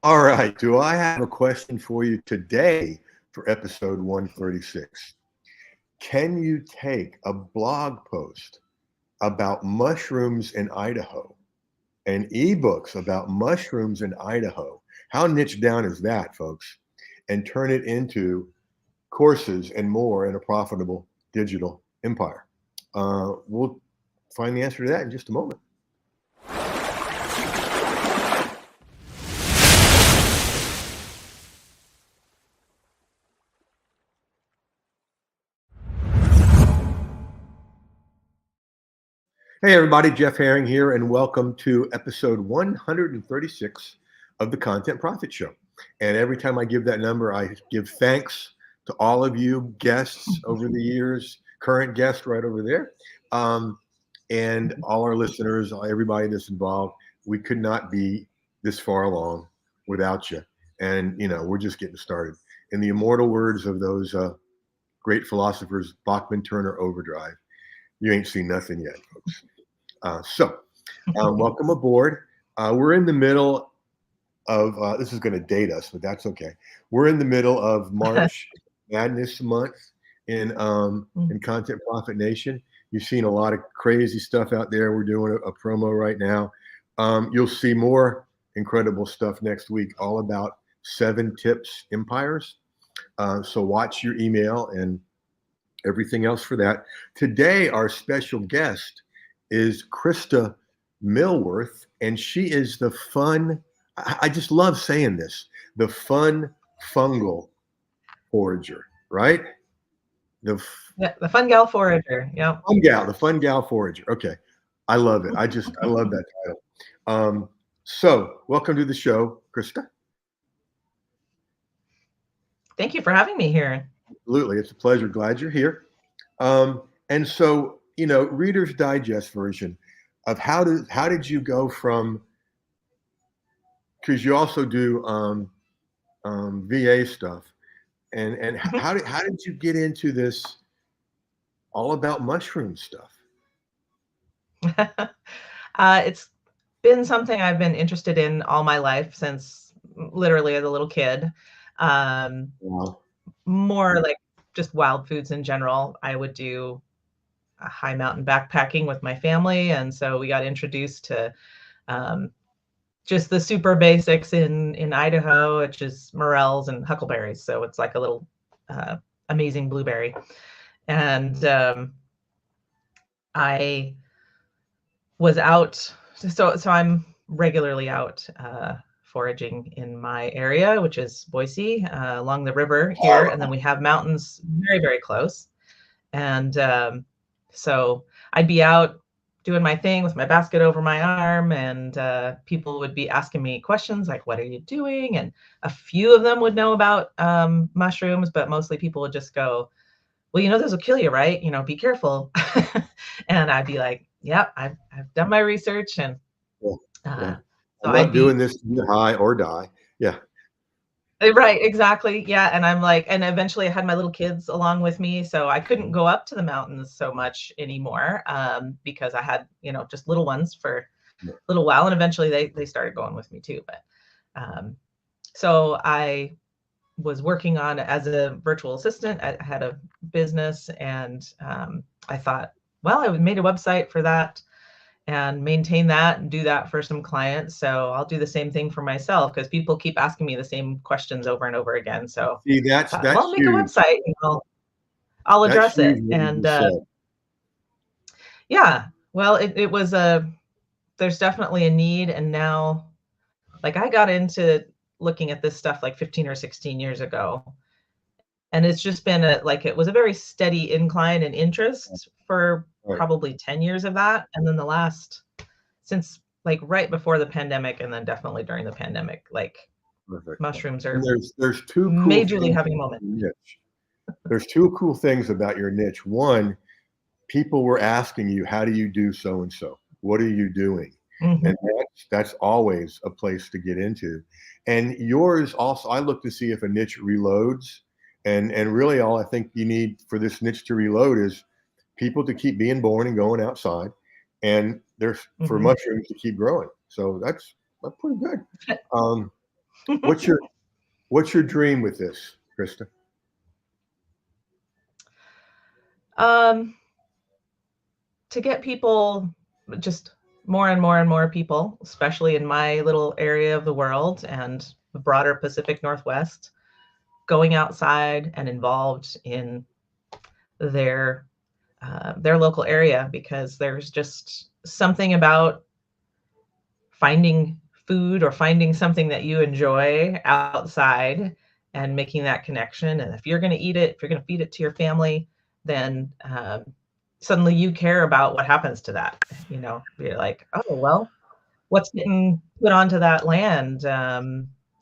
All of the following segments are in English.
All right. Do I have a question for you today for episode 136? Can you take a blog post about mushrooms in Idaho and ebooks about mushrooms in Idaho? How niche down is that, folks? And turn it into courses and more in a profitable digital empire? We'll find the answer to that in just a moment. Hey, everybody, Jeff Herring here, and welcome to episode 136 of the Content Profit Show. And every time I give that number, I give thanks to all of you guests over the years, current guest right over there, and all our listeners, everybody that's involved. We could not be this far along without you. And, we're just getting started. In the immortal words of those great philosophers, Bachman Turner Overdrive, you ain't seen nothing yet, folks. Welcome aboard. We're in the middle of, this is going to date us, but that's okay. We're in the middle of March Madness Month in Content Profit Nation. You've seen a lot of crazy stuff out there. We're doing a promo right now. You'll see more incredible stuff next week, all about 7 tips empires. So watch your email and everything else for that. Today, our special guest is Krista Millworth, and she is the fun, I just love saying this, the fun fungal forager, right? The fun gal forager, yeah. The fun gal forager. Okay, I love it. I love that title. So welcome to the show, Krista. Thank you for having me here. Absolutely, it's a pleasure. Glad you're here. And so, Reader's Digest version of how did you go from, because you also do VA stuff, and how did you get into this all about mushroom stuff? It's been something I've been interested in all my life since literally as a little kid. Wow. More like just wild foods in general. I would do high mountain backpacking with my family, and so we got introduced to just the super basics in Idaho, which is morels and huckleberries. So it's like a little amazing blueberry. And I was out, so I'm regularly out foraging in my area, which is Boise, along the river here, and then we have mountains very, very close. And so I'd be out doing my thing with my basket over my arm, and people would be asking me questions like, what are you doing? And a few of them would know about mushrooms, but mostly people would just go, well, those will kill you, right? Be careful. And I'd be like, yeah, I've done my research. And I'm not doing this to get high or die. Yeah. Right, exactly. Yeah. And I'm like, and eventually I had my little kids along with me, so I couldn't go up to the mountains so much anymore because I had, just little ones for a little while. And eventually they started going with me too. But so I was working on as a virtual assistant. I had a business, and I thought, well, I made a website for that and maintain that and do that for some clients. So I'll do the same thing for myself, because people keep asking me the same questions over and over again. So that's I'll make a website and I'll address it. And yeah, well, it was there's definitely a need. And now, like, I got into looking at this stuff like 15 or 16 years ago. And it's just been it was a very steady incline in interest for probably 10 years of that. And then since right before the pandemic, and then definitely during the pandemic, mushrooms are there's two cool majorly having a moment. There's 2 cool things about your niche. One, people were asking you, how do you do so-and-so? What are you doing? Mm-hmm. And that's always a place to get into. And yours also, I look to see if a niche reloads. And really all I think you need for this niche to reload is people to keep being born and going outside, and there's for mushrooms to keep growing. So that's pretty good. What's your dream with this, Krista? To get people, just more and more and more people, especially in my little area of the world and the broader Pacific Northwest, going outside and involved in their local area, because there's just something about finding food or finding something that you enjoy outside and making that connection. And if you're going to eat it, if you're going to feed it to your family, then suddenly you care about what happens to that. You're like, oh, well, what's getting put onto that land?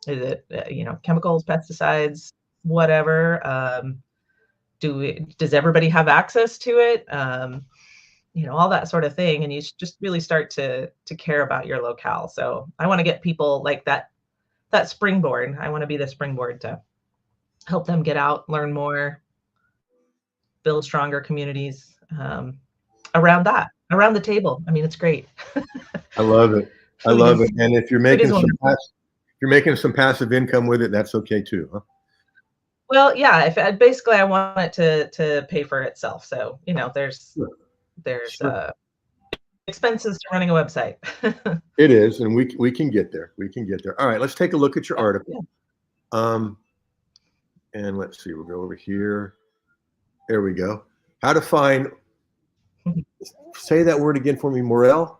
Is it, chemicals, pesticides, whatever? Does everybody have access to it? All that sort of thing. And you just really start to care about your locale. So I want to get people like that springboard. I want to be the springboard to help them get out, learn more, build stronger communities around the table. I mean, it's great. I love it. I love it. And if you're making some passive income with it, that's okay too, huh? Well, yeah. If basically I want it to pay for itself. So there's Sure. expenses to running a website. It is, and we can get there. We can get there. All right, let's take a look at your article. And let's see, we'll go over here. There we go. How to find, say that word again for me, morel?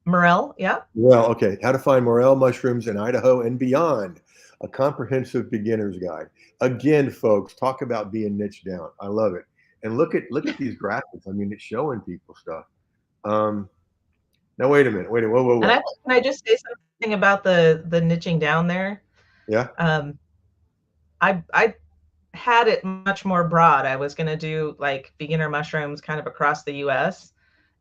Morel, yeah. Well, okay. How to find morel mushrooms in Idaho and beyond. A comprehensive beginner's guide. Again, folks, talk about being niche down. I love it. And look at these graphics. I mean, it's showing people stuff. Now wait a minute. Whoa. And can I just say something about the niching down there? Yeah. I had it much more broad. I was going to do like beginner mushrooms kind of across the US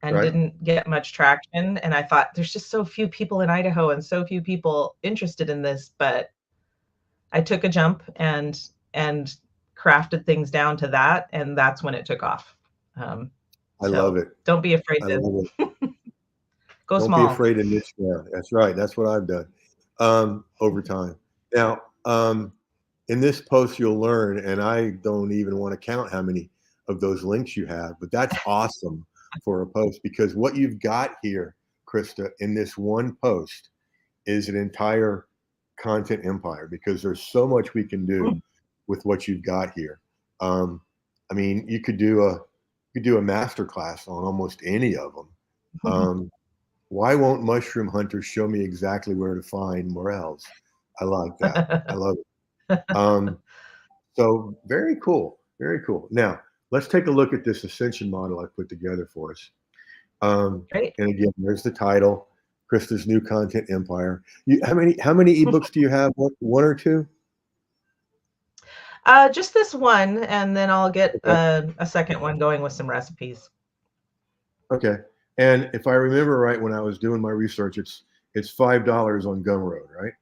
and didn't get much traction. And I thought there's just so few people in Idaho and so few people interested in this, but I took a jump and crafted things down to that. And that's when it took off. I love it. Don't be afraid to go small. Don't be afraid to niche down. That's right. That's what I've done over time. Now, in this post, you'll learn, and I don't even want to count how many of those links you have, but that's awesome for a post, because what you've got here, Krista, in this one post is an entire content empire, because there's so much we can do with what you've got here. I mean, you could do a MasterClass on almost any of them. Why won't mushroom hunters show me exactly where to find morels? I like that. I love it. So very cool. Very cool. Now, let's take a look at this ascension model I put together for us. Great. And again, there's the title, Krista's New Content Empire. How many ebooks do you have? One or two? Just this one, and then I'll get a second one going with some recipes. Okay. And if I remember right, when I was doing my research, it's $5 on Gumroad, right?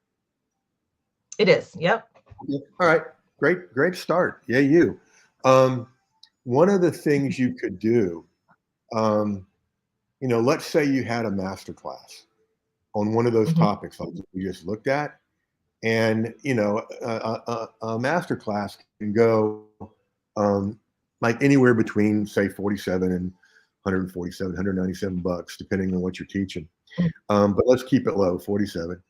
It is. Yep. All right. Great start. Yeah, you. One of the things you could do, let's say you had a masterclass on one of those topics like we just looked at, and a masterclass can go like anywhere between, say, 47 and 147, 197 bucks, depending on what you're teaching. But let's keep it low, 47.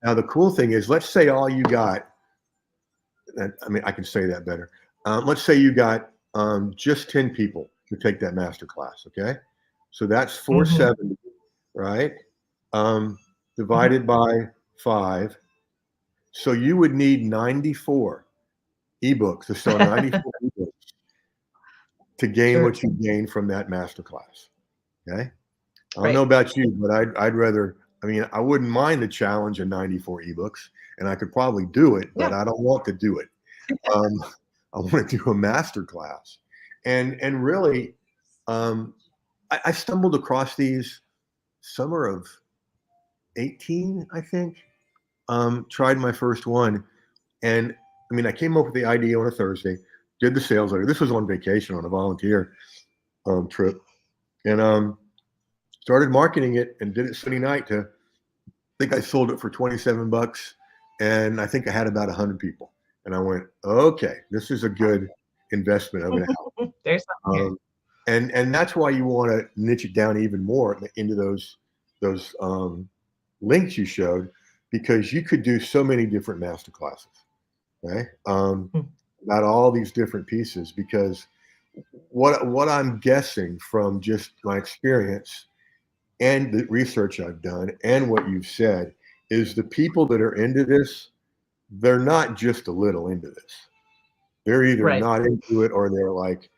Now, the cool thing is, let's say all you got, I mean, I can say that better. Let's say you got just 10 people to take that master class, okay? So that's 470, right? Divided by 5. So you would need 94 ebooks, to sell 94 ebooks to gain what you gain from that master class, okay? I don't know about you, but I'd rather, I mean, I wouldn't mind the challenge of 94 ebooks, and I could probably do it, but I don't want to do it. I want to do a master class. And really, I stumbled across these summer of 18, I think. Tried my first one. And I mean, I came up with the idea on a Thursday, did the sales letter. This was on vacation on a volunteer trip. And started marketing it and did it Sunday night to think I sold it for 27 bucks, and I think I had about 100 people. And I went, okay, this is a good investment I'm going to have. There's something here. And that's why you want to niche it down even more into those links you showed, because you could do so many different master classes, okay? About all these different pieces, because what I'm guessing from just my experience and the research I've done and what you've said is the people that are into this, they're not just a little into this. They're either Right. not into it or they're like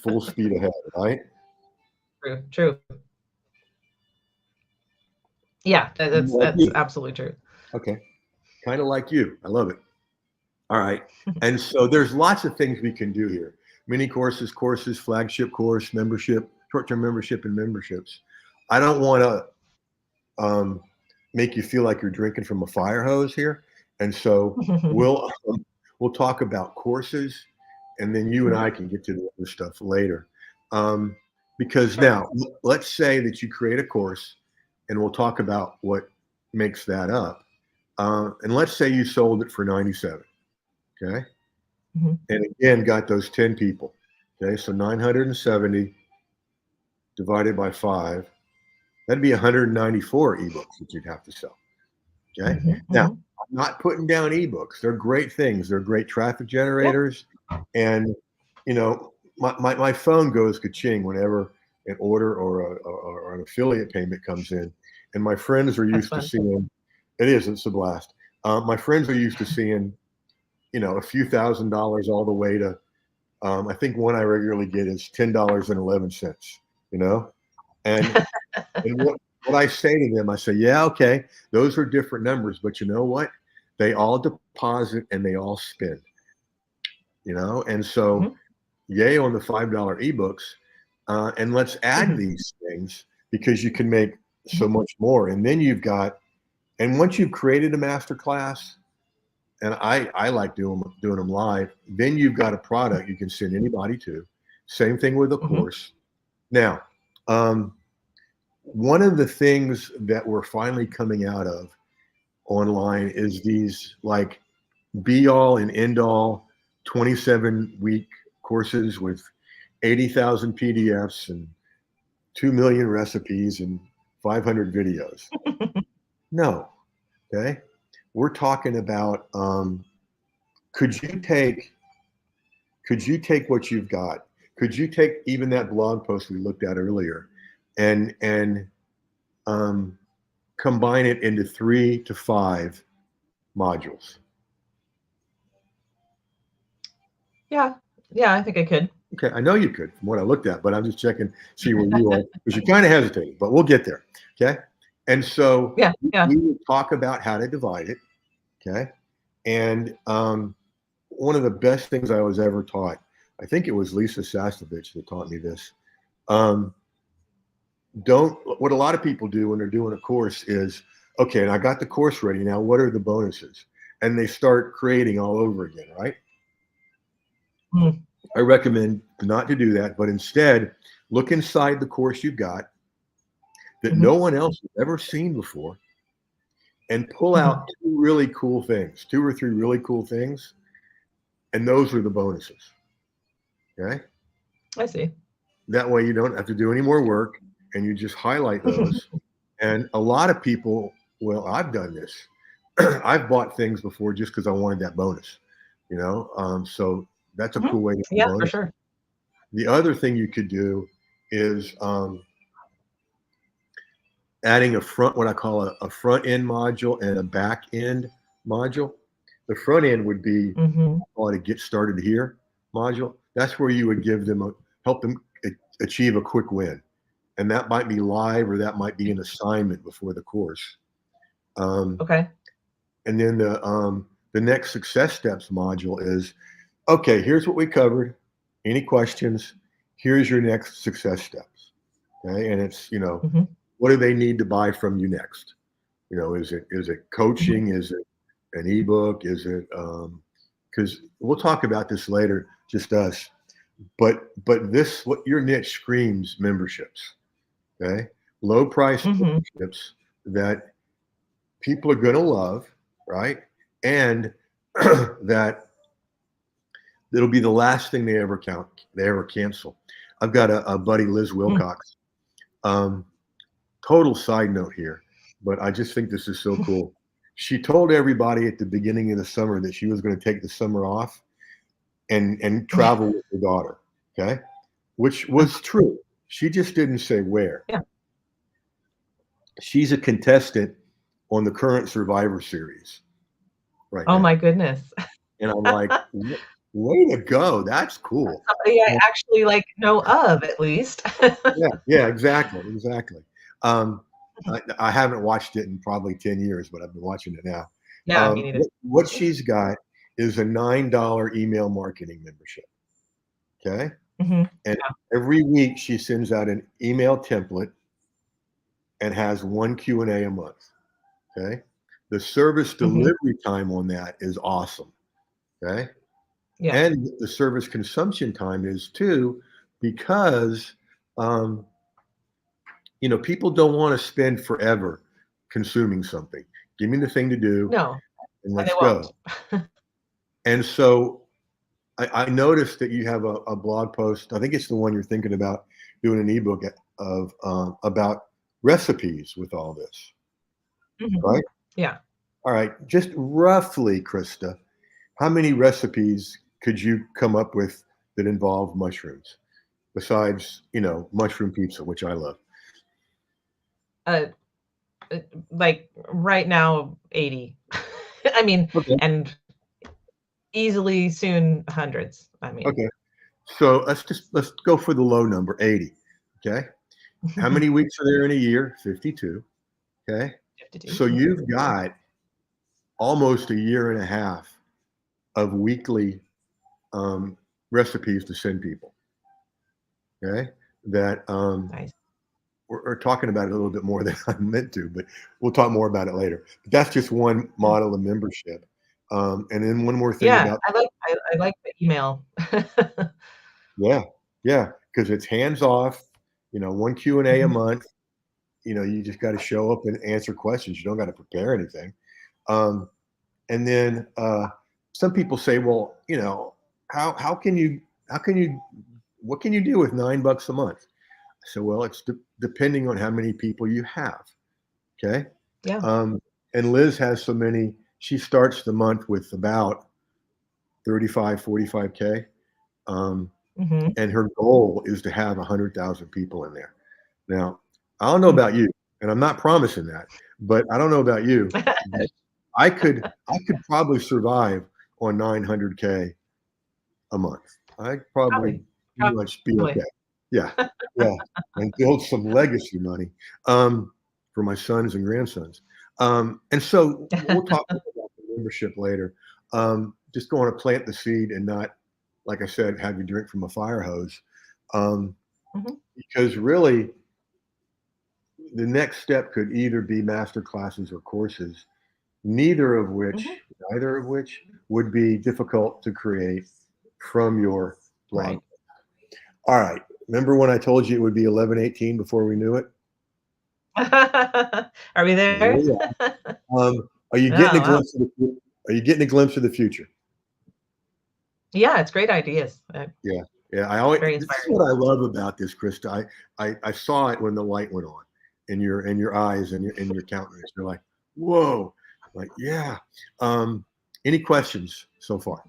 full speed ahead, right? True. Yeah, that's absolutely true. Okay. Kind of like you. I love it. All right. And so there's lots of things we can do here. Mini courses, flagship course, membership, short-term membership, and memberships. I don't want to make you feel like you're drinking from a fire hose here. And so we'll talk about courses, and then you and I can get to the other stuff later. Because now, let's say that you create a course, and we'll talk about what makes that up. And let's say you sold it for 97. Okay. And again, got those 10 people. Okay. So 970 divided by 5, that'd be 194 ebooks that you'd have to sell. Okay. Now, I'm not putting down ebooks. They're great things. They're great traffic generators. And, you know, my phone goes ka-ching whenever an order or an affiliate payment comes in. And my friends are used to seeing, it's a blast. My friends are used to seeing, you know, a few $1,000s all the way to, I think one I regularly get is $10.11, you know? And what I say to them, I say, yeah, okay, those are different numbers, but you know what? They all deposit and they all spend, you know? And so yay on the $5 ebooks. And let's add these things, because you can make so much more. And then you've got, and once you've created a master class, and I like doing them live, then you've got a product you can send anybody to. Same thing with a course. Now, one of the things that we're finally coming out of online is these like be all and end all 27-week courses with 80,000 PDFs and 2 million recipes and 500 videos. No, okay? We're talking about, could you take what you've got? Could you take even that blog post we looked at earlier and combine it into 3 to 5 modules? Yeah, I think I could. Okay, I know you could from what I looked at, but I'm just checking, see where you are, because you're kind of hesitating, but we'll get there. Okay. And so we will talk about how to divide it. Okay. And one of the best things I was ever taught, I think it was Lisa Sastovich that taught me this. What a lot of people do when they're doing a course is, okay, and I got the course ready. Now, what are the bonuses? And they start creating all over again, right? I recommend not to do that, but instead look inside the course you've got that no one else has ever seen before, and pull out 2 really cool things, 2 or 3 really cool things. And those are the bonuses. Okay. I see. That way you don't have to do any more work, and you just highlight those. And a lot of people, well, I've done this. I've bought things before just because I wanted that bonus, you know? So that's a cool way to do bonus. For sure. The other thing you could do is adding what I call a front end module and a back end module. The front end would be call it a get started here module. That's where you would give them help them achieve a quick win. And that might be live, or that might be an assignment before the course. Okay. And then the next success steps module is, okay, here's what we covered. Any questions? Here's your next success steps. Okay. And it's, you know, what do they need to buy from you next? You know, is it coaching? Is it an ebook? Is it, because we'll talk about this later, just us. But this, what your niche screams memberships. Okay. Low price memberships that people are going to love, right? And that it'll be the last thing they ever cancel. I've got a buddy, Liz Wilcox. Total side note here, but I just think this is so cool. She told everybody at the beginning of the summer that she was going to take the summer off and travel with her daughter. Okay. Which was true. She just didn't say where. Yeah. She's a contestant on the current Survivor Series right Oh now. my goodness. And I'm like, way to go. That's cool. Somebody I actually like know of, at least. Yeah, exactly. I haven't watched it in probably 10 years, but I've been watching it now. Yeah, me neither. What she's got is a $9 email marketing membership. Okay. Mm-hmm. And every week she sends out an email template and has one Q&A a month. Okay. The service delivery time on that is awesome. Okay. Yeah. And the service consumption time is too, because, people don't want to spend forever consuming something. Give me the thing to do. No. And let's go. And so I noticed that you have a blog post. I think it's the one you're thinking about doing an ebook of about recipes with all this. Right? Yeah. All right. Just roughly, Krista, how many recipes could you come up with that involve mushrooms besides, mushroom pizza, which I love? Like right now, 80. I mean, okay. And easily soon hundreds. I mean, okay. So let's go for the low number, 80. Okay. How many weeks are there in a year? 52. Okay. 52. So you've got almost a year and a half of weekly recipes to send people. Okay. That nice. We're talking about it a little bit more than I meant to, but we'll talk more about it later. But that's just one model of membership. And then one more thing about I like the email. Yeah, because it's hands off. One Q&A a month. You just got to show up and answer questions. You don't got to prepare anything. And then some people say, well, how can you what can you do with $9 a month? So, well, it's depending on how many people you have. Okay. Yeah. And Liz has so many, she starts the month with about 35, 45K. And her goal is to have 100,000 people in there. Now, I don't know about you, and I'm not promising that, but I don't know about you. I could probably survive on 900K a month. I'd probably pretty much be okay. Yeah. And build some legacy money for my sons and grandsons. And so we'll talk about the membership later. Just going to plant the seed and not, like I said, have you drink from a fire hose. Because really, the next step could either be master classes or courses, neither of which would be difficult to create from your blog. Right. All right. Remember when I told you it would be 11:18 before we knew it? Are we there? Are you getting a glimpse of the future? Yeah, it's great ideas. Yeah. This is what I love about this, Krista. I saw it when the light went on in your eyes and in your countenance. You're like, whoa. I'm like, yeah. Any questions so far?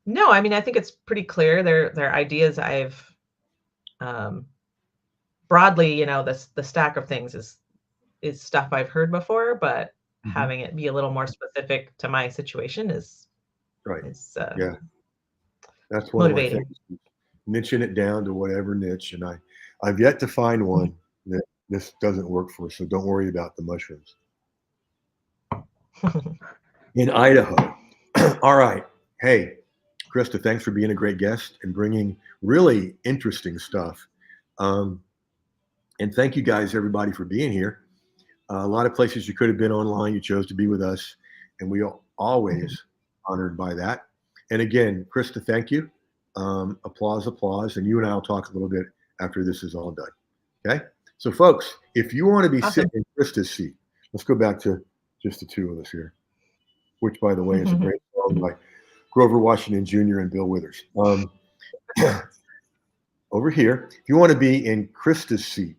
No, I mean, I think it's pretty clear. They're ideas I've broadly, the stack of things is stuff I've heard before, but having it be a little more specific to my situation is right. Yeah. That's one motivating. Of my things. Niching it down to whatever niche, and I've yet to find one that this doesn't work for. So don't worry about the mushrooms. In Idaho. All right. Hey, Krista, thanks for being a great guest and bringing really interesting stuff. And thank you guys, everybody, for being here. A lot of places you could have been online. You chose to be with us, and we are always honored by that. And again, Krista, thank you. Applause. And you and I will talk a little bit after this is all done. Okay? So, folks, if you want to be Awesome. sitting in Krista's seat, let's go back to just the two of us here, which, by the way, is a great song by Grover Washington Jr. and Bill Withers. Over here, if you want to be in Krista's seat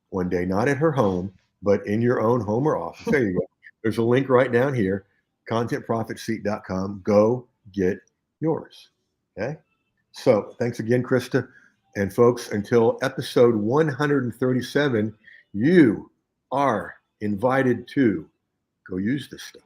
one day, not at her home, but in your own home or office, there you go. There's a link right down here, contentprofitseat.com. Go get yours. Okay. So thanks again, Krista. And folks, until episode 137, you are invited to go use this stuff.